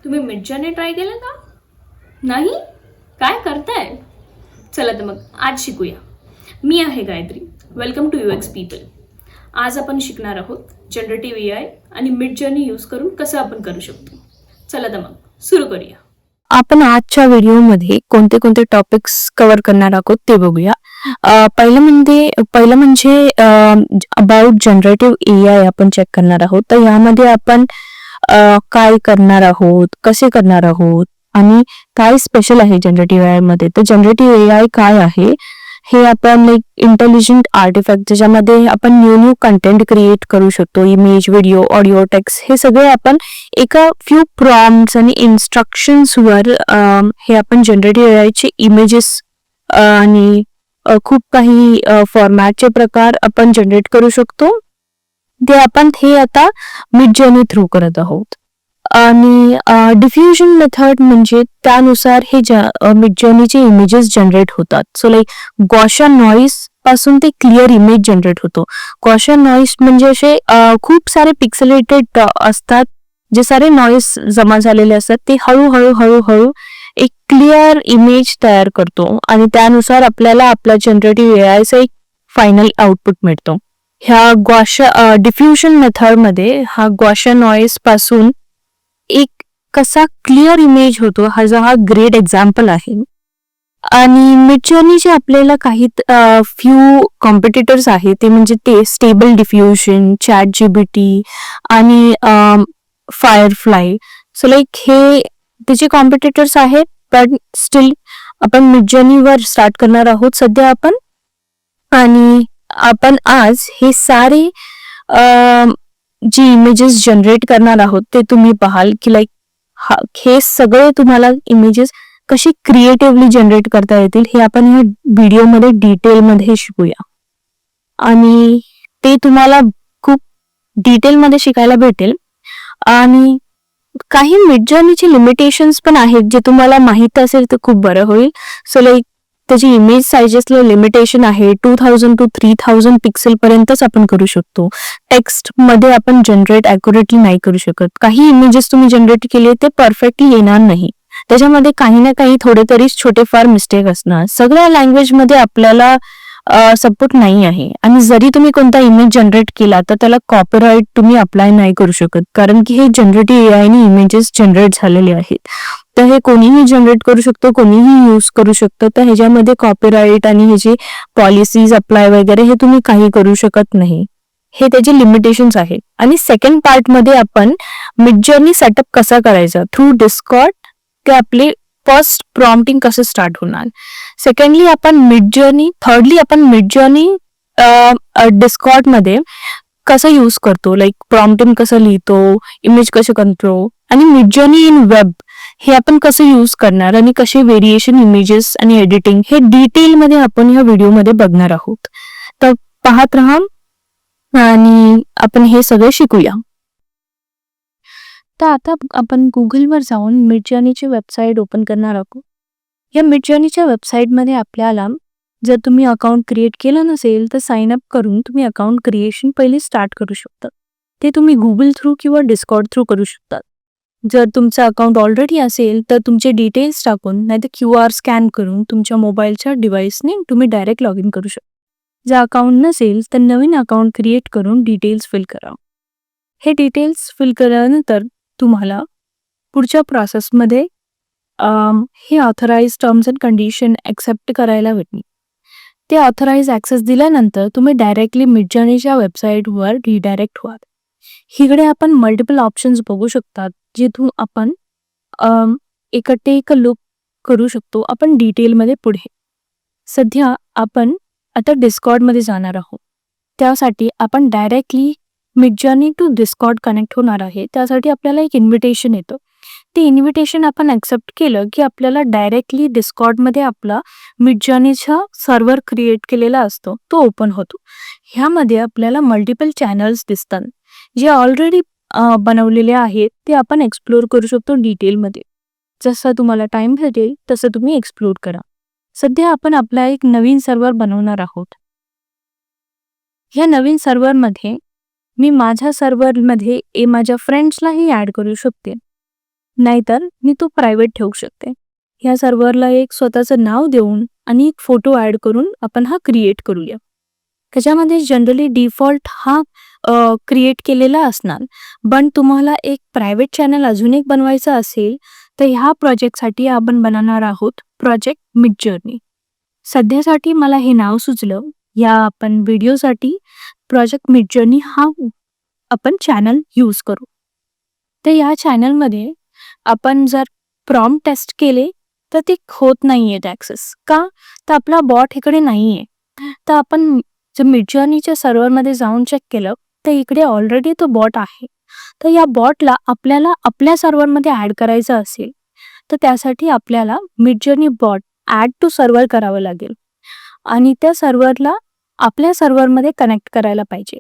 तुम्ही Midjourney try केलं का? नाही? काय करताय? चला तर मग आज शिकूया. मी आहे Gayatri. Welcome to UX people. आज आपण शिकणार आहोत जनरेटिव्ह AI आणि मिडजर्नी यूज करून कसं आपण करू शकतो. चला तर मग सुरू करूया. आपण आजच्या व्हिडिओमध्ये कोणते कोणते टॉपिक्स कव्हर करणार आहोत ते बघूया. पहिलं म्हणजे अबाउट जनरेटिव्ह AI आपण चेक करणार आहोत. तर यामध्ये आपण काय करणार आहोत, कसे करणार आहोत आणि काय स्पेशल आहे जनरेटिव्ह AI मध्ये. तर जनरेटिव्ह AI काय आहे हे आपण एक इंटेलिजंट आर्टिफॅक्ट ज्याच्यामध्ये आपण न्यू कंटेंट क्रिएट करू शकतो. इमेज, व्हिडिओ, ऑडिओ, टेक्स्ट हे सगळे आपण एका फ्यू प्रॉम्प्ट्स आणि इन्स्ट्रक्शन्स वर हे आपण जनरेटिव्ह AI चे इमेजेस आणि खूप काही फॉर्मॅटचे प्रकार आपण जनरेट करू शकतो. ते आपण हे आता मिडजर्नी थ्रू करत आहोत. आणि डिफ्युजन मेथड म्हणजे त्यानुसार हे मिडजर्नीचे इमेजेस जनरेट होतात. सो लाईक गॉशियन नॉईज पासून ते क्लिअर इमेज जनरेट होतो. गॉशियन नॉईज म्हणजे असे खूप सारे पिक्सेलेटेड असतात, जे सारे नॉईज जमा झालेले असतात. ते हळूहळू एक क्लिअर इमेज तयार करतो आणि त्यानुसार आपल्याला आपला जनरेटिव्ह AIचा एक फायनल आउटपुट मिळतो. ह्या डिफ्युजन मेथड मध्ये हा गॉशियन नॉईज पासून एक कसा क्लिअर इमेज होतो हा ग्रेट एक्झाम्पल आहे. आणि मिडजर्नीचे आपल्याला काही फ्यू कॉम्पिटिटर्स आहेत, ते म्हणजे ते स्टेबल डिफ्युजन, ChatGPT आणि फायरफ्लाय. सो लाईक हे त्याचे कॉम्पिटिटर्स आहेत, पण स्टील आपण मिडजर्नीवर स्टार्ट करणार आहोत सध्या आपण. आणि आपण आज हे सारे जी इमेजेस जनरेट करणार आहोत ते तुम्ही पाहाल की लाईक हे सगळे तुम्हाला इमेजेस कशी क्रिएटिव्हली जनरेट करता येतील हे आपण या व्हिडिओमध्ये डिटेलमध्ये शिकूया. आणि ते तुम्हाला खूप डिटेलमध्ये शिकायला भेटेल. आणि काही मिडजर्नीचे लिमिटेशन्स पण आहेत, जे तुम्हाला माहित असेल तर खूप बरं होईल. सो लाईक त्याची इमेज सायझेसला लिमिटेशन आहे. 2000 to 3000 पिक्सेल पर्यंतच आपण करू शकतो. टेक्स्ट मध्ये आपण जनरेट ॲक्युरेटली नाही करू शकत. काही इमेजेस तुम्ही जनरेट केले ते परफेक्टली येणार नाही. त्याच्यामध्ये काही ना काही थोडे तरी छोटेफार मिस्टेक असणार. सगळ्या लँग्वेजमध्ये आपल्याला सपोर्ट नाही आहे. आणि जरी तुम्ही कोणता इमेज जनरेट केला तर त्याला कॉपीराईट तुम्ही अप्लाय नाही करू शकत, कारण की हे जनरेटिव्ह AI ने इमेजेस जनरेट झालेले आहेत. तर हे कोणीही जनरेट करू शकतो, कोणीही यूज करू शकतो. तर ह्याच्यामध्ये कॉपीराईट आणि ह्याची पॉलिसीज अप्लाय वगैरे हे तुम्ही काही करू शकत नाही. हे त्याचे लिमिटेशन्स आहेत. आणि सेकंड पार्ट मध्ये आपण मिडजर्नी सेटअप कसा करायचा थ्रू डिस्कॉर्ड, ते आपले फर्स्ट प्रॉम्प्टिंग कसं स्टार्ट होणार. सेकंडली आपण थर्डली आपण मिडजर्नी डिस्कॉर्ड मध्ये कसं यूज करतो, लाईक प्रॉम्प्टिंग कसं लिहितो, इमेज कसं करतो, आणि मिडजर्नी इन वेब हे आपण कसं यूज करणार आणि कसे व्हेरिएशन इमेजेस आणि एडिटिंग हे डिटेलमध्ये आपण ह्या व्हिडिओमध्ये बघणार आहोत. तर पाहत राहा आणि आपण हे सगळे शिकूया. तर आता आपण गुगलवर जाऊन मिडजर्नीची वेबसाईट ओपन करणार आहोत. या मिडजर्नीच्या वेबसाईटमध्ये आपल्याला जर तुम्ही अकाउंट क्रिएट केलं नसेल तर साइन अप करून तुम्ही अकाउंट क्रिएशन पहिले स्टार्ट करू शकता. ते तुम्ही गुगल थ्रू किंवा डिस्कॉर्ड थ्रू करू शकता. जर तुमचं अकाउंट ऑलरेडी असेल तर तुमचे डिटेल्स टाकून नाहीतर QR स्कॅन करून तुमच्या मोबाईलच्या डिव्हाइसने तुम्ही डायरेक्ट लॉग इन करू शकता. जर अकाउंट नसेल तर नवीन अकाउंट क्रिएट करून डिटेल्स फिल करा. हे डिटेल्स फिल केल्यानंतर तुम्हाला पुढच्या प्रोसेसमध्ये हे authorise terms and condition accept करायला भेटणे. ते ऑथराइज ॲक्सेस दिल्यानंतर तुम्ही डायरेक्टली मिडजर्नीच्या वेबसाईटवर रिडायरेक्ट व्हाल. इकडे आपण मल्टिपल ऑप्शन्स बघू शकतात, जिथून आपण एक लुक करू शकतो आपण डिटेलमध्ये पुढे. सध्या आपण आता डिस्कॉर्डमध्ये जाणार आहोत. त्यासाठी आपण directly Midjourney to Discord connect होणार आहे. त्यासाठी आपल्याला एक इन्व्हिटेशन येतं. ते इन्व्हिटेशन आपण ॲक्सेप्ट केलं की आपल्याला डायरेक्टली डिस्कॉर्डमध्ये आपला मिडजर्नीचा सर्व्हर क्रिएट केलेला असतो तो ओपन होतो. ह्यामध्ये आपल्याला मल्टिपल चॅनल्स दिसतात, जे ऑलरेडी बनवलेले आहेत. ते आपण एक्सप्लोर करू शकतो डिटेलमध्ये. जसं तुम्हाला टाइम भेटेल तसं तुम्ही एक्सप्लोर करा. सध्या आपण आपला एक नवीन सर्व्हर बनवणार आहोत. ह्या नवीन सर्व्हरमध्ये मी माझ्या सर्व्हरमध्ये माझ्या फ्रेंड्सलाही ॲड करू शकते. नाहीतर मी तो प्रायव्हेट ठेवू शकते. ह्या सर्व्हरला एक स्वतःचं नाव देऊन आणि एक फोटो ॲड करून आपण हा क्रिएट करूया. त्याच्यामध्ये जनरली डिफॉल्ट हा क्रिएट केलेला असणार. पण तुम्हाला एक प्रायव्हेट चॅनल अजून एक बनवायचं असेल, तर ह्या प्रोजेक्टसाठी आपण बनवणार आहोत प्रोजेक्ट मिडजर्नी. सध्यासाठी मला हे नाव सुचलं. या आपण व्हिडिओसाठी प्रोजेक्ट मिडजर्नी हा आपण चॅनल यूज करू. तर या चॅनलमध्ये आपण जर प्रॉम्प्ट टेस्ट केले तर ते होत नाहीये ॲक्सेस. का? तर आपला बॉट इकडे नाहीये. तर आपण जर मिडजर्नीच्या सर्व्हरमध्ये जाऊन चेक केलं तर इकडे ऑलरेडी तो बॉट आहे. तर या बॉटला आपल्याला आपल्या सर्व्हरमध्ये ॲड करायचं असेल तर त्यासाठी आपल्याला Midjourney bot add to server करावं लागेल आणि त्या सर्व्हरला आपल्या सर्व्हरमध्ये कनेक्ट करायला पाहिजे.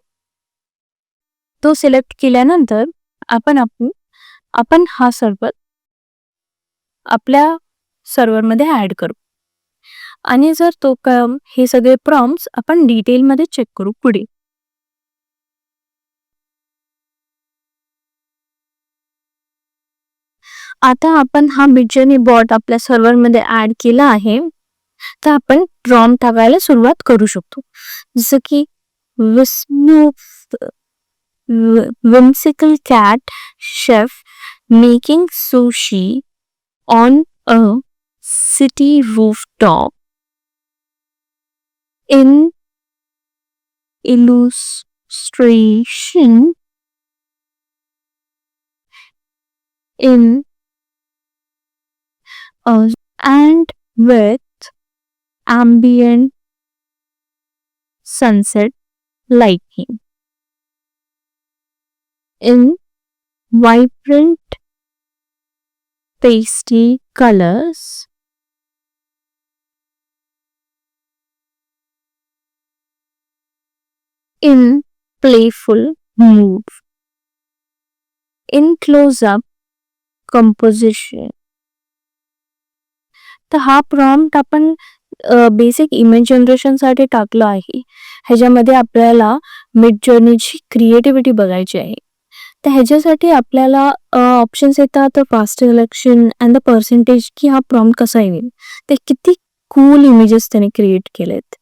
तो सिलेक्ट केल्यानंतर आपण हा सर्व्हर आपल्या सर्व्हरमध्ये ॲड करू आणि जर हे सगळे प्रॉम्प्ट्स आपण डिटेलमध्ये चेक करू पुढे. आता आपण हा मिडजर्नी बॉट आपल्या सर्व्हरमध्ये ॲड केला आहे. तर आपण प्रॉम्प्ट टाकायला सुरुवात करू शकतो. जसं की whimsical cat chef making sushi on a city rooftop in illustration in and with ambient sunset lighting in vibrant pastel colors in playful mood in close-up composition. तर हा प्रॉम्प्ट आपण बेसिक इमेज जनरेशनसाठी टाकला आहे. ह्याच्यामध्ये आपल्याला मिडजर्नीची क्रिएटिव्हिटी बघायची आहे. तर ह्याच्यासाठी आपल्याला ऑप्शन्स येतात fast selection and the percentage की हा प्रॉम्प्ट कसा येईल. ते किती कूल इमेजेस त्याने क्रिएट केलेत.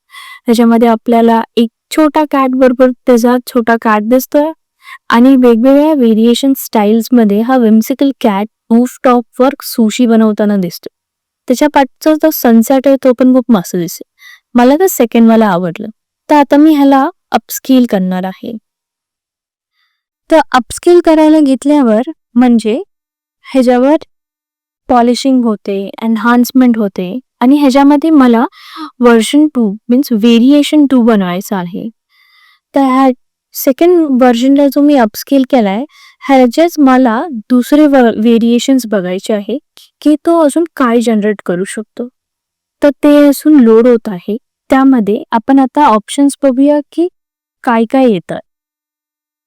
ह्याच्यामध्ये आपल्याला एक छोटा कॅट बरोबर त्याचा छोटा कॅट दिसतोय आणि वेगवेगळ्या व्हेरिएशन स्टाईल्समध्ये हा विम्सिकल कॅट रूफटॉपवर सुशी बनवताना दिसतो. त्याच्या पाठचा जो सनसेट आहे तो पण खूप मस्त दिसेल. मला तर सेकंड वाला आवडलं. तर आता मी ह्याला अपस्केल करणार आहे. तर अपस्केल करायला घेतल्यावर म्हणजे ह्याच्यावर पॉलिशिंग होते, एनहान्समेंट होते आणि ह्याच्यामध्ये मला व्हर्जन 2 मीन्स व्हेरिएशन 2 बनवायचा आहे. तर ह्या सेकंड व्हर्जनला जो मी अपस्केल केलाय ह्याचेच मला दुसरे व्हेरिएशन्स बघायचे आहे की तो अजून काय जनरेट करू शकतो. तर ते अजून लोड होत आहे. त्यामध्ये आपण आता ऑप्शन्स बघूया की काय काय येतात.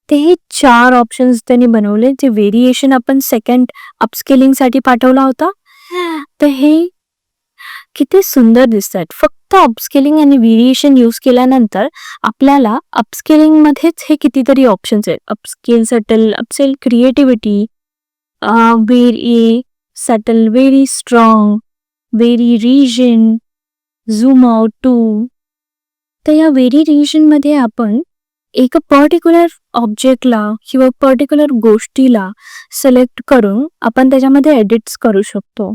ते हे 4 ऑप्शन्स त्यांनी बनवले जे व्हेरिएशन आपण सेकंड अपस्केलिंगसाठी पाठवला होता. तर हे किती सुंदर दिसतात. फक्त अपस्केलिंग आणि व्हेरिएशन यूज केल्यानंतर आपल्याला अपस्केलिंग मध्येच हे कितीतरी ऑप्शन्स आहेत. Upscale subtle, upscale creativity, very subtle, very strong, very region, zoom out two. तर या व्हेरी रिजन मध्ये आपण एका पर्टिक्युलर ऑब्जेक्टला किंवा पर्टिक्युलर गोष्टीला सिलेक्ट करून आपण त्याच्यामध्ये एडिट्स करू शकतो.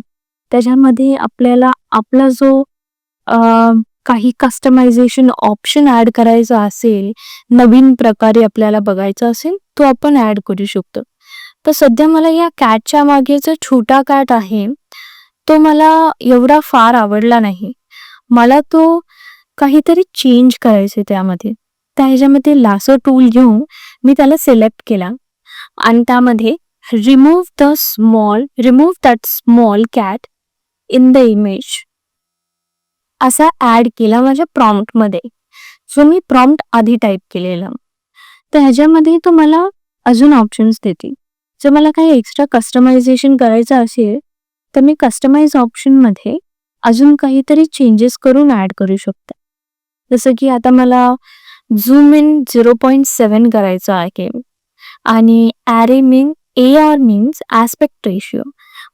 त्याच्यामध्ये आपल्याला आपला जो काही कस्टमायझेशन ऑप्शन ॲड करायचा असेल, नवीन प्रकारे आपल्याला बघायचा असेल तो आपण ॲड करू शकतो. तर सध्या मला या कॅटच्या मागे जो छोटा कॅट आहे तो मला एवढा फार आवडला नाही. मला तो काहीतरी चेंज करायचे त्यामध्ये. तर ह्याच्यामध्ये लासो टूल घेऊन मी त्याला सिलेक्ट केला आणि त्यामध्ये remove that small cat in the image असा ॲड केला माझ्या प्रॉम्प्टमध्ये, जो मी प्रॉम्प्ट आधी टाईप केलेला. तर ह्याच्यामध्ये तो मला अजून ऑप्शन्स देतील. जर मला काही एक्स्ट्रा कस्टमायझेशन करायचं असेल तर मी कस्टमाइज ऑप्शनमध्ये अजून काहीतरी चेंजेस करून ॲड करू शकते. जसं की आता मला झूम इन 0.7 करायचं आहे आणि AR मीन्स ॲस्पेक्ट रेशिओ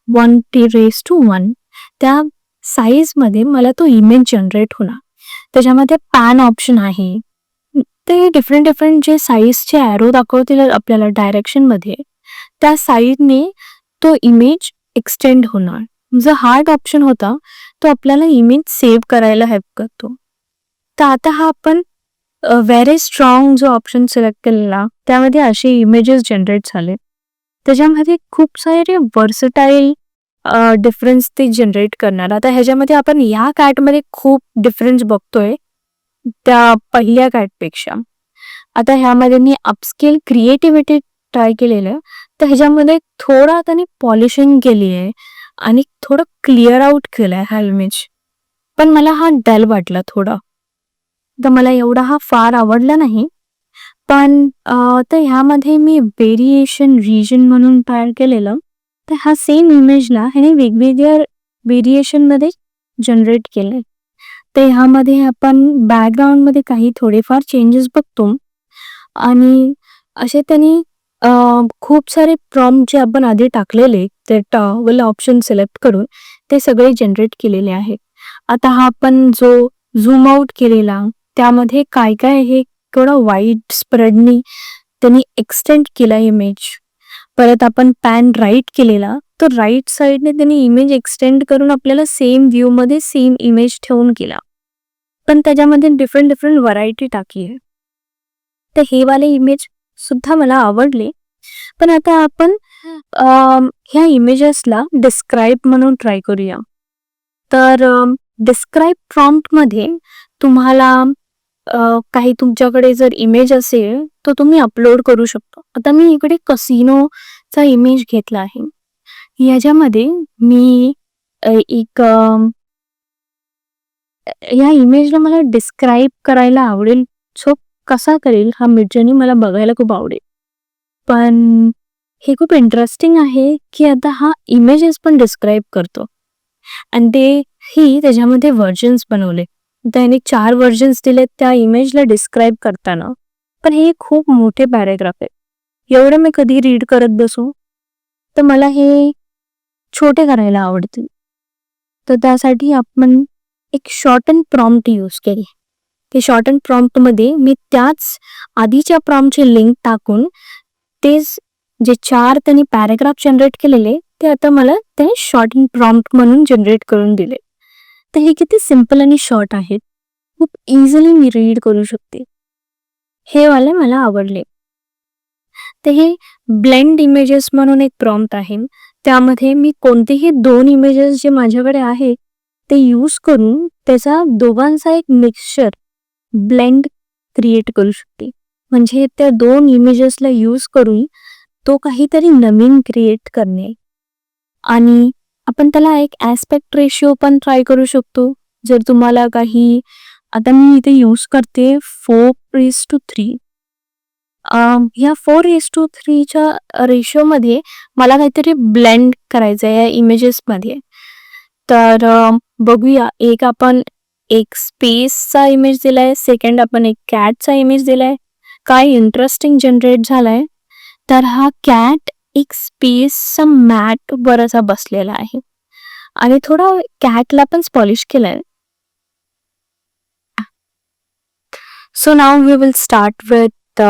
1:1 त्या साईजमध्ये मला तो इमेज जनरेट होणार. त्याच्यामध्ये पॅन ऑप्शन आहे. ते डिफरंट जे साईजचे ॲरो दाखवतील आपल्याला डायरेक्शनमध्ये, त्या साईडने तो इमेज एक्सटेंड होणार. जो हार्ड ऑप्शन होता तो आपल्याला इमेज सेव्ह करायला हेल्प करतो. तर आता हा आपण व्हेरी स्ट्रॉंग जो ऑप्शन सिलेक्ट केलेला, त्यामध्ये असे इमेजेस जनरेट झाले. त्याच्यामध्ये खूप सारे वर्सटाईल डिफरन्स ते जनरेट करणार. आता ह्याच्यामध्ये आपण या कॅटमध्ये खूप डिफरन्स बघतोय त्या पहिल्या कॅटपेक्षा. आता ह्यामध्ये मी अपस्केल क्रिएटिव्हिटी ट्राय केलेलं, तर ह्याच्यामध्ये थोडा त्यांनी पॉलिशिंग केली आहे आणि थोडं क्लिअर आउट केलंय हा इमेज. पण मला हा डल वाटला थोडा, तर मला एवढा हा फार आवडला नाही. पण तर ह्यामध्ये मी व्हेरिएशन रिजन म्हणून तयार केलेलं, तर हा सेम इमेजला ह्याने वेगवेगळ्या व्हेरिएशनमध्ये जनरेट केलंय. तर ह्यामध्ये आपण बॅकग्राऊंडमध्ये काही थोडेफार चेंजेस बघतो आणि असे त्यांनी खूप सारे प्रॉम्प्ट जे आपण आधी टाकलेले ते टॉगल ऑप्शन सिलेक्ट करून ते सगळे जनरेट केलेले आहेत. आता हा आपण जो झूम आउट केलेला, त्यामध्ये काय काय हे थोडा वाईड स्प्रेडनी त्यांनी एक्सटेंड केला इमेज. परत आपण पॅन राईट केलेला, तर राईट साईडने त्यांनी इमेज एक्सटेंड करून आपल्याला सेम व्ह्यूमध्ये सेम इमेज ठेवून केला, पण त्याच्यामध्ये डिफरंट व्हरायटी टाकली आहे. तर हे वाले इमेज सुद्धा मला आवडले. पण आता आपण ह्या इमेजेसला डिस्क्राईब म्हणून ट्राय करूया. तर डिस्क्राईब प्रॉम्प्टमध्ये तुम्हाला काही तुमच्याकडे जर इमेज असेल तर तुम्ही अपलोड करू शकतो. आता मी इकडे कसिनोचा इमेज घेतला आहे. ह्याच्यामध्ये मी एक या इमेजला मला डिस्क्राईब करायला आवडेल. सो कसा करेल हा मिडजर्नी मला बघायला खूप आवडेल. पण हे खूप इंटरेस्टिंग आहे की आता हा इमेजेस पण डिस्क्राईब करतो आणि ते ही त्याच्यामध्ये व्हर्जन्स बनवले. त्याने 4 व्हर्जन्स दिलेत त्या इमेजला डिस्क्राईब करताना. पण हे खूप मोठे पॅरेग्राफ आहे. एवढं मी कधी रीड करत बसू, तर मला हे छोटे करायला आवडतील. तर त्यासाठी आपण एक शॉर्ट अँड प्रॉम्प्ट यूज केली. ते शॉर्ट अँड प्रॉम्प्टमध्ये मी त्याच आधीच्या प्रॉम्प्टची लिंक टाकून तेच जे 4 त्यांनी पॅराग्राफ जनरेट केलेले, ते आता मला ते शॉर्ट अँड प्रॉम्प्ट म्हणून जनरेट करून दिले. तर हे किती सिम्पल आणि शॉर्ट आहेत. खूप इझिली मी रीड करू शकते. हे वाले मला आवडले. तर हे ब्लेंड इमेजेस म्हणून एक प्रॉम्प्ट आहे. त्यामध्ये मी कोणतेही 2 इमेजेस जे माझ्याकडे आहेत ते यूज करून त्याचा दोघांचा एक मिक्सचर ब्लेंड क्रिएट करू शकते. म्हणजे त्या 2 इमेजेसला यूज करून तो काहीतरी नवीन क्रिएट करणे. आणि आपण त्याला एक ॲस्पेक्ट रेशिओ पण ट्राय करू शकतो. जर तुम्हाला काही, आता मी इथे यूज करते 4:3. ह्या 4:3च्या रेशिओमध्ये मला काहीतरी ब्लेंड करायचं आहे या इमेजेसमध्ये. तर बघूया. एक आपण एक स्पेसचा इमेज दिलाय, सेकंड आपण एक कॅटचा इमेज दिलाय. काय इंटरेस्टिंग जनरेट झालाय. तर हा कॅट एक स्पेसचा मॅट वर असा बसलेला आहे आणि थोडा कॅटला पण पॉलिश केलाय. So now we will start with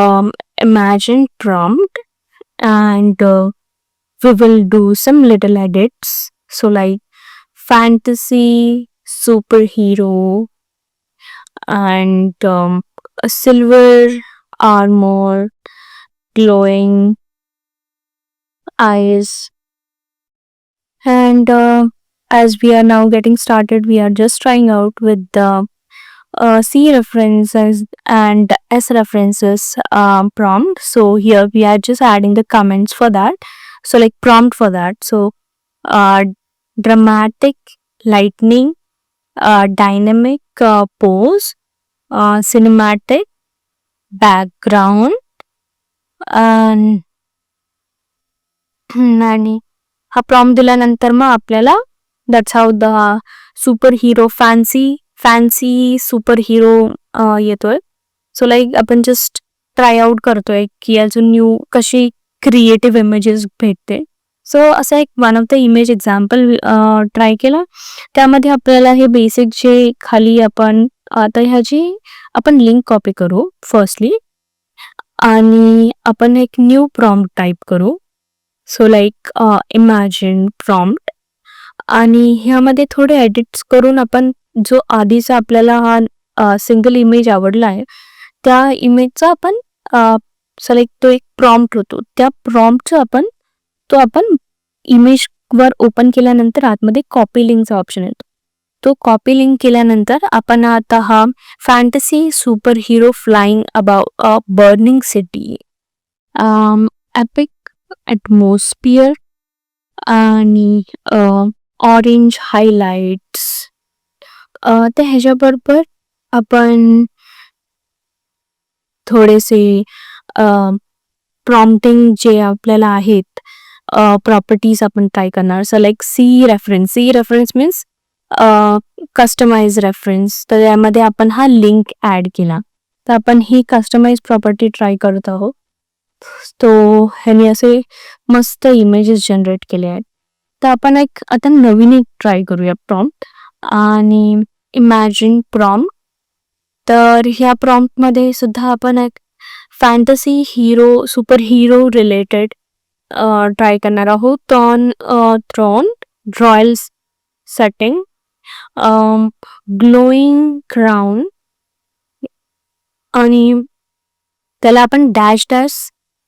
imagine prompt and we will do some little edits. So like fantasy, superhero and a silver armor, glowing eyes. And as we are now getting started, we are just trying out with the C references and S references prompt. So here we are just adding the comments for that. So like prompt for that. So dramatic lightning, dynamic pose, cinematic background आणि हा prompt दिल्यानंतर मग आपल्याला that's how the super hero fancy super hero येतोय. So like आपण just try out करतोय की अजून न्यू कशी क्रिएटिव्ह इमेजेस भेटते. सो असं एक one of the image example try केला. त्यामध्ये आपल्याला हे बेसिक जे खाली आपण आता ह्याची आपण लिंक कॉपी करू फर्स्टली आणि आपण एक न्यू प्रॉम्प्ट टाईप करू. सो लाईक इमॅजिन प्रॉम्प्ट आणि ह्यामध्ये थोडे एडिट्स करून आपण जो आधीचा आपल्याला हा सिंगल इमेज आवडला आहे त्या इमेजचा आपण सिलेक्ट तो एक प्रॉम्प्ट होतो त्या प्रॉम्प्टचा आपण इमेजवर ओपन केल्यानंतर आतमध्ये कॉपी लिंकचा ऑप्शन येतो. तो कॉपी लिंक केल्यानंतर आपण आता हा fantasy super hero flying about a burning city, epic atmosphere आणि ऑरेंज हायलाइट्स तर ह्याच्याबरोबर आपण थोडेसे प्रॉम्प्टिंग जे आपल्याला आहेत प्रॉपर्टीज आपण ट्राय करणार. So like see reference means customise reference. तर यामध्ये आपण हा लिंक ॲड केला तर आपण ही कस्टमाइज प्रॉपर्टी ट्राय करत आहोत. तो ह्याने असे मस्त इमेजेस जनरेट केले आहेत. तर आपण आता नवीन एक ट्राय करूया प्रॉम्प्ट आणि इमॅजिन प्रॉम्प्ट. तर ह्या प्रॉम्प्टमध्ये सुद्धा आपण एक fantasy super hero related try करणार आहोत. Thrown royal setting, glowing crown आणि त्याला आपण डॅश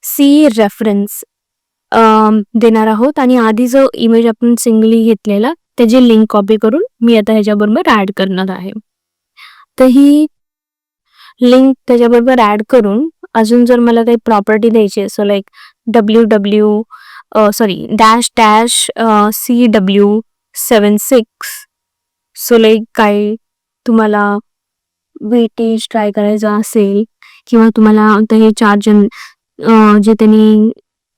सी रेफरन्स देणार आहोत आणि आधी जो इमेज आपण सिंगली घेतलेला त्याची लिंक कॉपी करून मी आता ह्याच्याबरोबर ॲड करणार आहे. तर ही लिंक त्याच्याबरोबर ॲड करून अजून जर मला काही प्रॉपर्टी द्यायची so like CW76 so like काय तुम्हाला वेटेज ट्राय करायचं असेल किंवा तुम्हाला आता हे 4 जण जे त्यांनी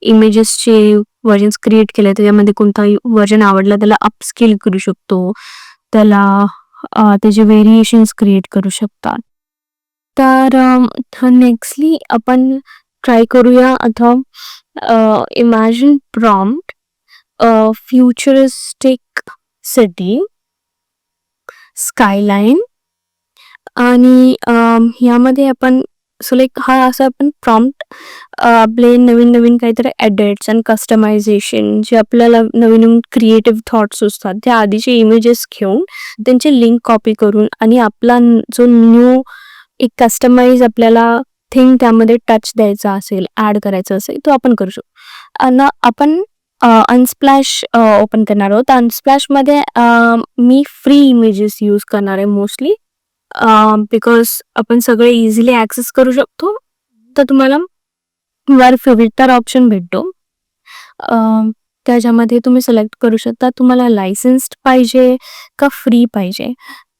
इमेजेसचे व्हर्जन्स क्रिएट केले त्याच्यामध्ये कोणताही व्हर्जन आवडला त्याला अपस्केल करू शकतो, त्याला त्याचे व्हेरिएशन्स क्रिएट करू शकतात. तर नेक्स्टली आपण ट्राय करूया आता imagine prompt futuristic city skyline आणि ह्यामध्ये आपण सो लाईक हा असा आपण प्रॉम्प्ट आपले नवीन काहीतरी एडिट्स अँड कस्टमायझेशन जे आपल्याला नवीन क्रिएटिव्ह थॉट्स असतात त्या आधीचे इमेजेस घेऊन त्यांचे लिंक कॉपी करून आणि आपला जो न्यू एक कस्टमाइज आपल्याला थिंग त्यामध्ये टच द्यायचा असेल ॲड करायचा असेल तो आपण करू शकतो. आणि आपण अनस्प्लॅश ओपन करणार आहोत. अनस्प्लॅशमध्ये मी फ्री इमेजेस यूज करणार आहे मोस्टली बिकॉज आपण सगळे इझिली ॲक्सेस करू शकतो. तर तुम्हाला वर फिल्टर ऑप्शन भेटतो त्याच्यामध्ये तुम्ही सिलेक्ट करू शकता तुम्हाला लायसन्स्ड पाहिजे का फ्री पाहिजे.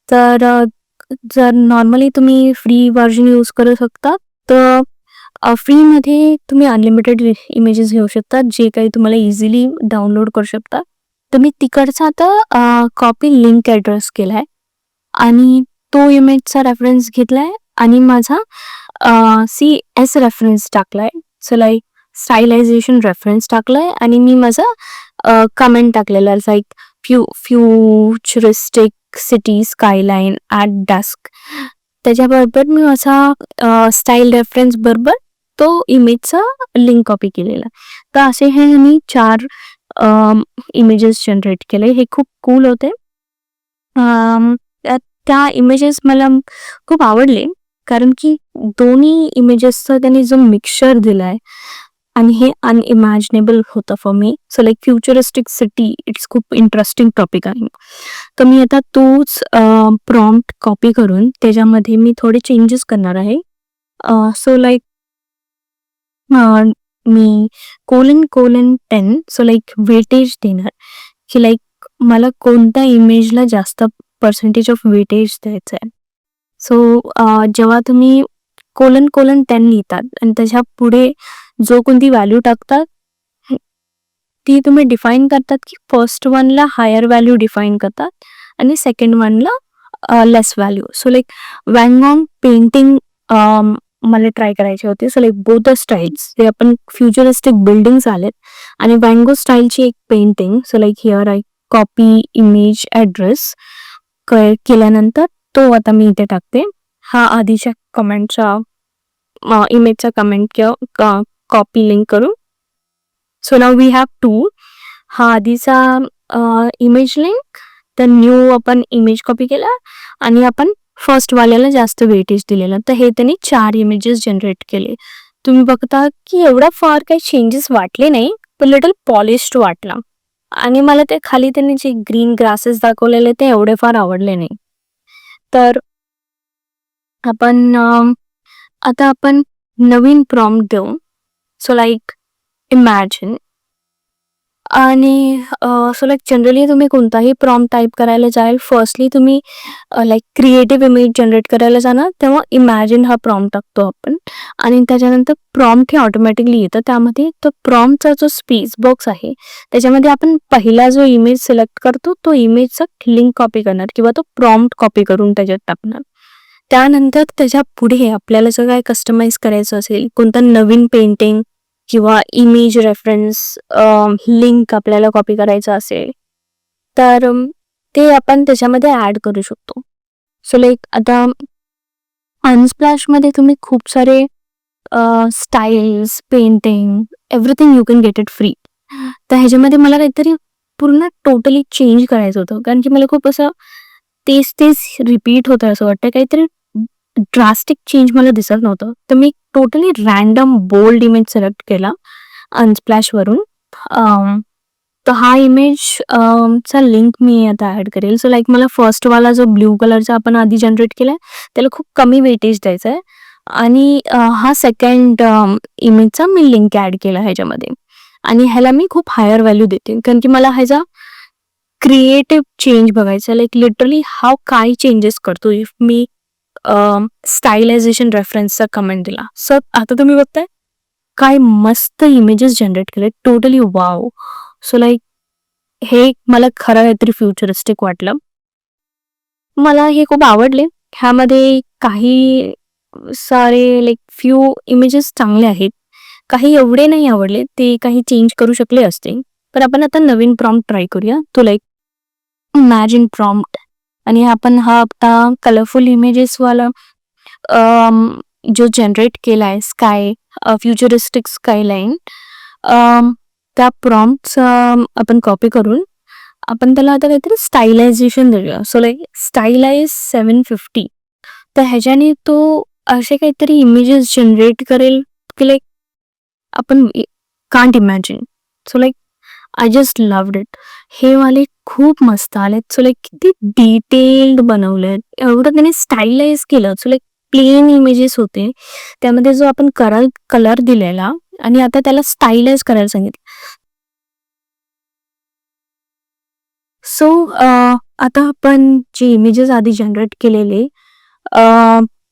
तर जर नॉर्मली तुम्ही फ्री व्हर्जन यूज करू शकता तर फ्रीमध्ये तुम्ही अनलिमिटेड इमेजेस घेऊ शकता जे काही तुम्हाला इझिली डाउनलोड करू शकता. तर मी तिकडचा आता कॉपी लिंक ॲड्रेस केला आहे आणि तो इमेजचा रेफरन्स घेतला आहे आणि माझा CS रेफरन्स टाकला आहे. सो लाईक स्टायलायझेशन रेफरन्स टाकला आहे आणि मी माझा कमेंट टाकलेला like futuristic city skyline at dusk. त्याच्याबरोबर मी माझा स्टाईल रेफरन्स बरोबर तो इमेजचा लिंक कॉपी केलेला. तर असे हे मी 4 इमेजेस जनरेट केले. हे खूप कूल होते. त्या इमेजेस मला खूप आवडले कारण की दोन्ही इमेजेसचा त्यांनी जो मिक्सचर दिला आहे आणि हे अनइमॅजिनेबल होतं for me. So like futuristic city it's खूप इंटरेस्टिंग टॉपिक आहे. तर मी आता तोच प्रॉम्प्ट कॉपी करून त्याच्यामध्ये मी थोडे चेंजेस करणार आहे. सो लाईक मी :10 सो लाईक वेटेज देणार की लाईक मला कोणत्या इमेजला जास्त पर्सेंटेज ऑफ वेटेज द्यायचं आहे. सो जेव्हा तुम्ही :10 लिहितात आणि त्याच्या पुढे जो कोणती व्हॅल्यू टाकतात ती तुम्ही डिफाईन करतात की फर्स्ट वनला हायर व्हॅल्यू डिफाईन करतात आणि सेकंड वनला less value. So like van gogh painting मला ट्राय करायचे होते. So like both the styles जे आपण फ्युचरिस्टिक बिल्डिंग्स आलेत आणि वॅन स्टाईलची एक painting. So like here I copy image address केल्यानंतर तो आता मी इथे टाकते. हा आधीच्या कमेंटचा इमेजचा कमेंट किंवा कॉपी लिंक करून. So now we have to. हा आधीचा इमेज लिंक, तर न्यू आपण इमेज कॉपी केला आणि आपण फर्स्ट वाल्याला जास्त वेटेज दिलेलं. तर हे त्यांनी 4 इमेजेस जनरेट केले. तुम्ही बघता की एवढा फार काही चेंजेस वाटले नाही, पण लिटल पॉलिश्ड वाटला. आणि मला ते खाली त्यांनी जे ग्रीन ग्रासेस दाखवलेले ते एवढे फार आवडले नाही. तर आता आपण नवीन प्रॉम्प्ट देऊ. So like imagine. आणि सो लाईक जनरली तुम्ही कोणताही प्रॉम्प्ट टाईप करायला जाल, फर्स्टली तुम्ही लाईक क्रिएटिव्ह इमेज जनरेट करायला जाणार, तेव्हा इमॅजिन हा प्रॉम्प्ट टाकतो आपण आणि त्याच्यानंतर प्रॉम्प्ट हे ऑटोमॅटिकली येतं. त्यामध्ये तो प्रॉम्प्टचा जो स्पेस बॉक्स आहे त्याच्यामध्ये आपण पहिला जो इमेज सिलेक्ट करतो तो इमेजचा लिंक कॉपी करणार किंवा तो प्रॉम्प्ट कॉपी करून त्याच्यात टाकणार. त्यानंतर त्याच्या पुढे आपल्याला जर काय कस्टमाइज करायचं असेल, कोणता नवीन पेंटिंग किंवा इमेज रेफरन्स लिंक आपल्याला कॉपी करायचं असेल, तर ते आपण त्याच्यामध्ये ॲड करू शकतो. सो लाईक आता अनस्प्लॅशमध्ये तुम्ही खूप सारे styles, painting, everything you can get it free. तर ह्याच्यामध्ये मला काहीतरी पूर्ण टोटली चेंज करायचं होतं, कारण की मला खूप असं तेच रिपीट होतं असं वाटतं. काहीतरी ड्रास्टिक चेंज मला दिसत नव्हतं. तर मी totally random bold image select केला अनस्प्लॅशवरून. तर हा इमेज चा लिंक मी आता ॲड करेल. सो लाईक मला फर्स्टवाला जो ब्ल्यू कलरचा आपण आधी जनरेट केला त्याला खूप कमी वेटेज द्यायचं आहे आणि हा सेकंड इमेजचा मी लिंक ॲड केला ह्याच्यामध्ये आणि ह्याला मी खूप हायर व्हॅल्यू देते, कारण की मला ह्याचा क्रिएटिव्ह चेंज बघायचा. लाईक लिटरली हा काय चेंजेस करतो इफ मी स्टायलायझेशन रेफरन्सचा कमेंट दिला. सो आता तुम्ही बघताय काय मस्त इमेजेस जनरेट केले, टोटली वाव. सो लाईक हे मला खरं काहीतरी फ्युचरिस्टिक वाटलं. मला हे खूप आवडले. ह्यामध्ये काही सारे लाईक फ्यू इमेजेस चांगले आहेत, काही एवढे नाही आवडले, ते काही चेंज करू शकले असते. पण आपण आता नवीन प्रॉम्प्ट ट्राय करूया. तो लाईक इमॅजिन प्रॉम्प्ट आणि आपण हा आता कलरफुल इमेजेसवाला जो जनरेट केला आहे स्काय, फ्युचरिस्टिक स्कायलाईन, त्या प्रॉम्प्ट आपण कॉपी करून आपण त्याला आता काहीतरी स्टायलायझेशन देऊया. So like stylize 750. तर ह्याच्याने तो असे काहीतरी इमेजेस जनरेट करेल की लाईक आपण can't imagine. So like I just loved it. हे वाले खूप मस्त आलेत. सो लाईक किती डिटेल्ड बनवलेत, एवढं त्याने स्टायलाइज केलं. सो लाईक प्लेन इमेजेस होते, त्यामध्ये जो आपण कलर दिलेला आणि आता त्याला स्टायलाइज करायला सांगितलं. सो आता आपण जे इमेजेस आधी जनरेट केलेले,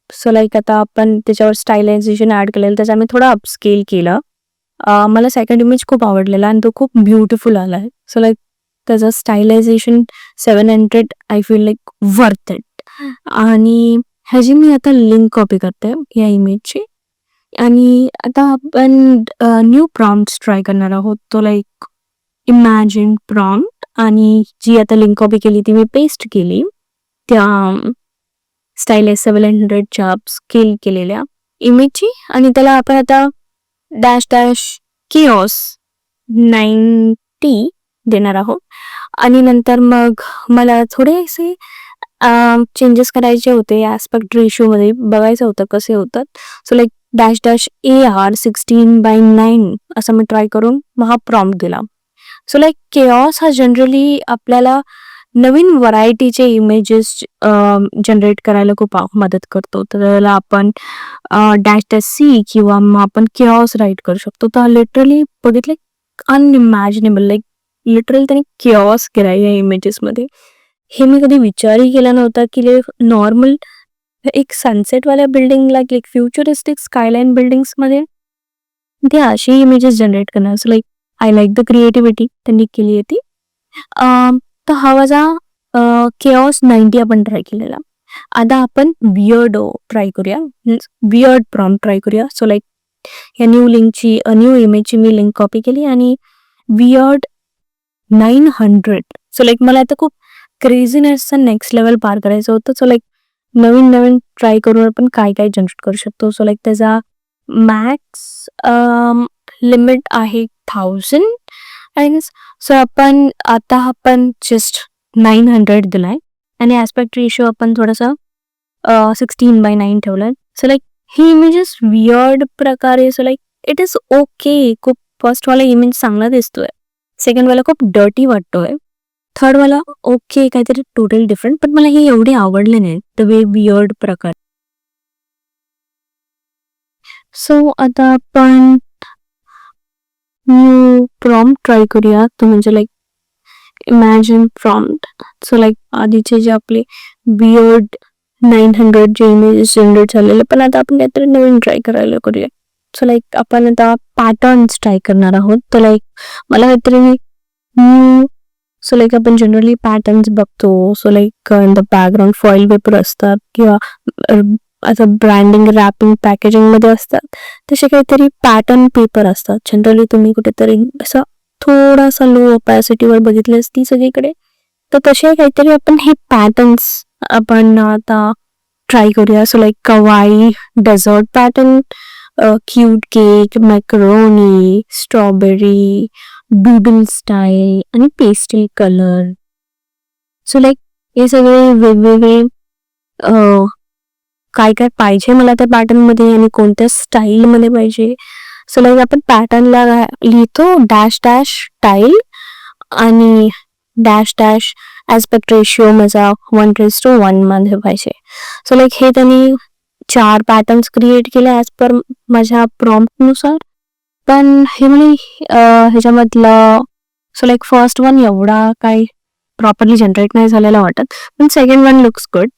सो लाईक आता आपण त्याच्यावर स्टायलायझेशन ॲड केलेलं, त्याचा मी थोडा अपस्केल केला. मला सेकंड इमेज खूप आवडलेला आणि तो खूप ब्युटिफुल आला आहे. सो लाईक त्याचं स्टायलायझेशन 700 I feel like worth it. आणि ह्याची मी आता लिंक कॉपी करते या इमेजची आणि आता आपण न्यू प्रॉम्प्ट्स ट्राय करणार आहोत. तो लाईक इमॅजिन प्रॉम्प्ट आणि जी आता लिंक कॉपी केली ती मी पेस्ट केली त्या स्टायलाइज 700च्या स्केल केलेल्या इमेजची आणि त्याला आपण आता -chaos 90 देणार आहोत. आणि नंतर मग मला थोडेसे चेंजेस करायचे होते, ॲस्पेक्ट रेशोमध्ये बघायचं होतं कसे होतात. सो लाईक -AR 16:9 असं मी ट्राय करून मग हा प्रॉम्प्ट दिला. सो लाईक केऑस हा जनरली आपल्याला नवीन व्हरायटीचे इमेजेस जनरेट करायला खूप मदत करतो. तर त्याला आपण -C किंवा मग आपण केऑस राईट करू शकतो. तर लिटरली बघितले अनइमॅजिनेबल, लाईक लिटरली त्यांनी केऑस केला या इमेजेसमध्ये. हे मी कधी विचारही केला नव्हता की नॉर्मल एक सनसेटवाल्या बिल्डिंगला लाईक फ्युचरिस्टिक स्कायलाईन बिल्डिंग्समध्ये ते अशी इमेजेस जनरेट करणार. So like I like the creativity त्यांनी केली आहे ती. तर हा माझा केऑस 90 आपण ट्राय केलेला. आता आपण वियर्डो ट्राय करूया, वियर्ड प्रॉम्प्ट ट्राय करूया. सो लाईक या न्यू इमेजची मी लिंक कॉपी केली आणि वियर्ड 900. सो लाईक मला आता खूप क्रेझीनेसचं नेक्स्ट लेवल पार करायचं होतं. सो लाईक नवीन नवीन ट्राय करून आपण काय काय जनरेट करू शकतो. सो लाईक त्याचा मॅक्स लिमिट आहे 1000 आय गेस. सो आपण जस्ट 900 दिलाय आणि ॲस्पेक्ट रेशिओ आपण थोडासा 16:9 ठेवलाय. सो लाईक ही इमेजेस वियर्ड प्रकारे, so like it is okay. खूप फर्स्टवाला इमेज चांगला दिसतोय, सेकंडवाला खूप डर्टी वाटतोय, थर्डवाला ओके काहीतरी टोटल डिफरंट, पण मला हे एवढे आवडले नाही द वे वियर्ड प्रकार. सो आता आपण न्यू प्रॉम्प्ट ट्राय करूया. तो म्हणजे like imagine prompt. So like आधीचे जे आपले वियर्ड 900 जे इमेजेस जनरेट झालेले, पण आता आपण काहीतरी नवीन ट्राय करायला करूया. सो लाईक आपण आता पॅटर्न्स ट्राय करणार आहोत. तर लाईक मला काहीतरी न्यू. सो लाईक आपण जनरली पॅटर्न्स बघतो. So like in the background foil paper असतात किंवा असं ब्रँडिंग रॅपिंग पॅकेजिंग मध्ये असतात, तसे काहीतरी पॅटर्न पेपर असतात. जनरली तुम्ही कुठेतरी असं थोडासा लो ऑपॅसिटीवर बघितले असती सगळीकडे. तर तसे काहीतरी आपण हे पॅटर्न्स आपण आता ट्राय करूया. So like kawaii dessert pattern, cute cake, macaroni, strawberry, doodle style आणि पेस्टल कलर. सो लाईक हे सगळे वेगवेगळे काय काय पाहिजे मला त्या पॅटर्न मध्ये आणि कोणत्या स्टाईल मध्ये पाहिजे. सो लाईक आपण पॅटर्नला लिहितो डॅश डॅश स्टाईल आणि डॅश डॅश ॲस्पेक्ट रेशिओ माझा 1:1 मध्ये पाहिजे. सो लाईक हे त्यांनी 4 पॅटर्न्स क्रिएट केले ॲज पर माझ्या प्रॉम्प्टनुसार. पण हे म्हणे ह्याच्यामधलं, सो लाईक फर्स्ट वन एवढा काही प्रॉपरली जनरेट नाही झालेला वाटत, पण सेकंड वन लुक्स गुड.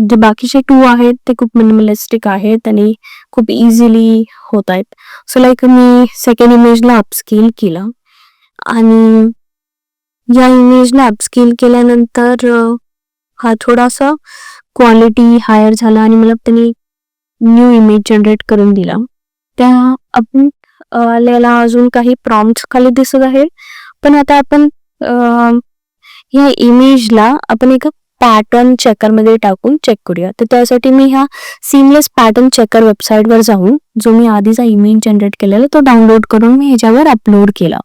जे बाकीचे 2 आहेत ते खूप मिनिमलिस्टिक आहेत आणि खूप इझिली होत आहेत. सो लाईक मी सेकंड इमेजला अपस्केल केलं आणि या इमेजला अपस्केल केल्यानंतर हा थोडासा क्वालिटी हायर झाला आणि मला त्यांनी न्यू इमेज जनरेट करून दिला. त्या आपण आपल्याला अजून काही प्रॉम्प्ट्स खाली दिसत आहे, पण आता आपण ह्या इमेजला आपण एका पॅटर्न चेकरमध्ये टाकून चेक करूया. तर त्यासाठी मी ह्या सीमलेस पॅटर्न चेकर वेबसाईटवर जाऊन जो मी आधीचा इमेज जनरेट केलेला तो डाउनलोड करून मी ह्याच्यावर अपलोड केला.